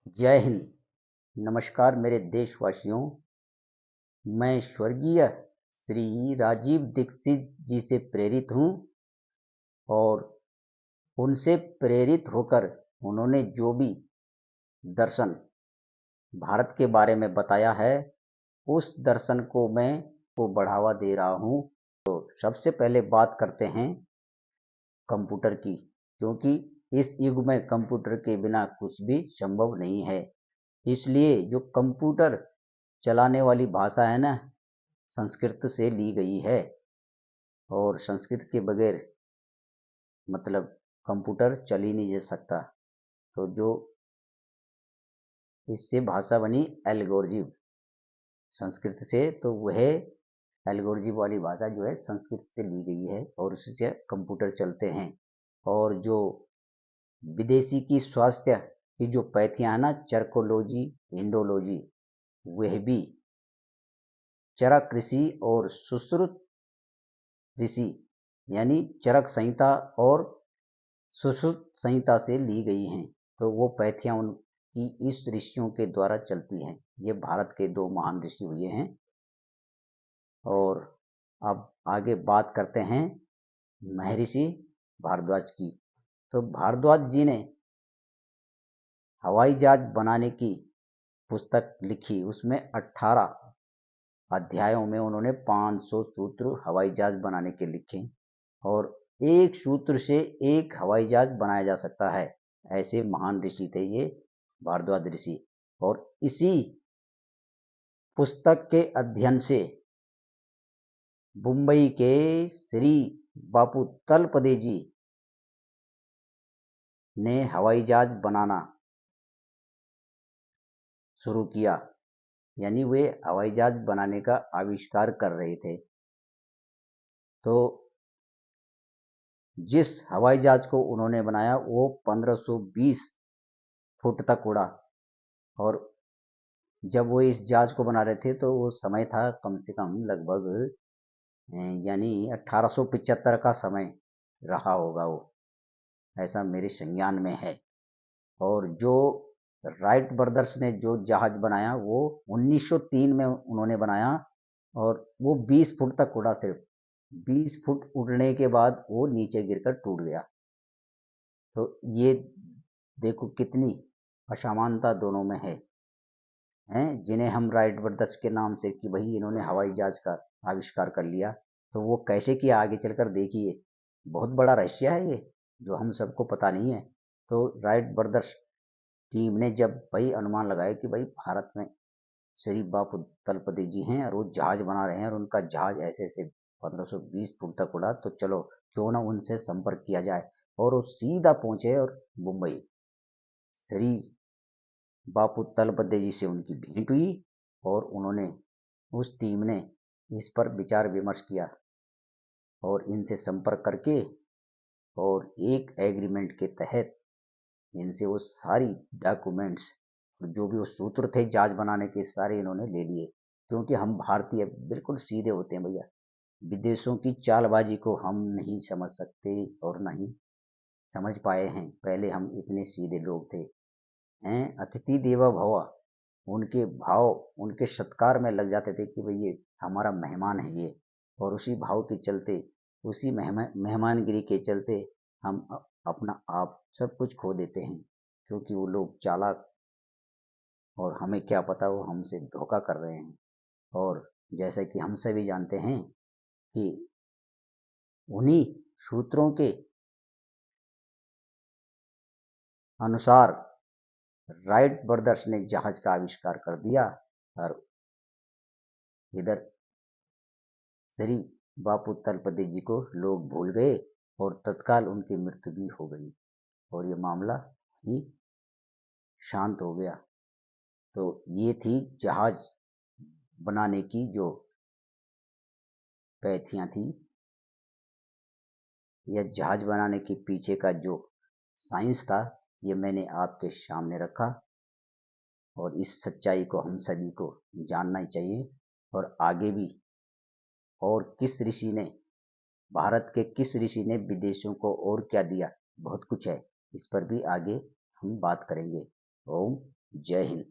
जय हिंद। नमस्कार मेरे देशवासियों। मैं स्वर्गीय श्री राजीव दीक्षित जी से प्रेरित हूँ और उनसे प्रेरित होकर उन्होंने जो भी दर्शन भारत के बारे में बताया है उस दर्शन को मैं बढ़ावा दे रहा हूँ। तो सबसे पहले बात करते हैं कंप्यूटर की, क्योंकि इस युग में कंप्यूटर के बिना कुछ भी संभव नहीं है। इसलिए जो कंप्यूटर चलाने वाली भाषा है ना, संस्कृत से ली गई है और संस्कृत के बगैर मतलब कंप्यूटर चल ही नहीं जा सकता। तो जो इससे भाषा बनी एल्गोरिथम संस्कृत से, तो वह एल्गोरिथम वाली भाषा जो है संस्कृत से ली गई है और उससे कंप्यूटर चलते हैं। और जो विदेशी की स्वास्थ्य की जो पैथियां है ना, चरकोलॉजी, इंडोलॉजी, वह भी चरक ऋषि और सुश्रुत ऋषि यानी चरक संहिता और सुश्रुत संहिता से ली गई हैं। तो वो पैथियां उनकी इस ऋषियों के द्वारा चलती हैं। ये भारत के दो महान ऋषि हुए हैं। और अब आगे बात करते हैं महर्षि भारद्वाज की। तो भारद्वाज जी ने हवाई जहाज बनाने की पुस्तक लिखी। उसमें 18 अध्यायों में उन्होंने 500 सूत्र हवाई जहाज बनाने के लिखे और एक सूत्र से एक हवाई जहाज बनाया जा सकता है। ऐसे महान ऋषि थे ये भारद्वाज ऋषि। और इसी पुस्तक के अध्ययन से मुंबई के श्री बापू तलपदे जी ने हवाई जहाज बनाना शुरू किया, यानी वे हवाई जहाज बनाने का आविष्कार कर रहे थे। तो जिस हवाई जहाज को उन्होंने बनाया वो 1520 फुट तक उड़ा। और जब वो इस जहाज को बना रहे थे तो वो समय था कम से कम लगभग यानी 1875 का समय रहा होगा वो, ऐसा मेरे संज्ञान में है। और जो राइट ब्रदर्स ने जो जहाज बनाया वो 1903 में उन्होंने बनाया और वो 20 फुट तक उड़ा। सिर्फ 20 फुट उड़ने के बाद वो नीचे गिरकर टूट गया। तो ये देखो कितनी असमानता दोनों में है, हैं जिन्हें हम राइट ब्रदर्स के नाम से कि भाई इन्होंने हवाई जहाज का आविष्कार कर लिया, तो वो कैसे किया आगे चलकर देखिए। बहुत बड़ा रहस्य है ये जो हम सबको पता नहीं है। तो राइट ब्रदर्स टीम ने जब भाई अनुमान लगाया कि भाई भारत में श्री बापू तलपति जी हैं और वो जहाज बना रहे हैं और उनका जहाज ऐसे ऐसे 1520 फुट तक उड़ा, तो चलो क्यों ना उनसे संपर्क किया जाए। और वो सीधा पहुंचे और मुंबई श्री बापू तलपदे जी से उनकी भेंट हुई और उन्होंने उस टीम ने इस पर विचार विमर्श किया और इनसे संपर्क करके और एक एग्रीमेंट के तहत इनसे वो सारी डॉक्यूमेंट्स जो भी वो सूत्र थे जहाज बनाने के सारे इन्होंने ले लिए। क्योंकि हम भारतीय बिल्कुल सीधे होते हैं भैया, विदेशों की चालबाजी को हम नहीं समझ सकते और नहीं समझ पाए हैं। पहले हम इतने सीधे लोग थे, हैं अतिथि देवो भव, उनके भाव उनके सत्कार में लग जाते थे कि भाई ये हमारा मेहमान है ये। और उसी भाव के चलते, उसी मेहमानगिरी के चलते हम अपना आप सब कुछ खो देते हैं, क्योंकि वो लोग चालाक और हमें क्या पता वो हमसे धोखा कर रहे हैं। और जैसा कि हम सभी जानते हैं कि उन्हीं सूत्रों के अनुसार राइट ब्रदर्स ने जहाज का आविष्कार कर दिया और इधर श्री बापू तलपदे जी को लोग भूल गए और तत्काल उनकी मृत्यु भी हो गई और ये मामला ही शांत हो गया। तो ये थी जहाज बनाने की जो पैथियां थी, या जहाज बनाने के पीछे का जो साइंस था, ये मैंने आपके सामने रखा। और इस सच्चाई को हम सभी को जानना ही चाहिए। और आगे भी और किस ऋषि ने, भारत के किस ऋषि ने विदेशों को और क्या दिया, बहुत कुछ है। इस पर भी आगे हम बात करेंगे। ओम जय हिंद।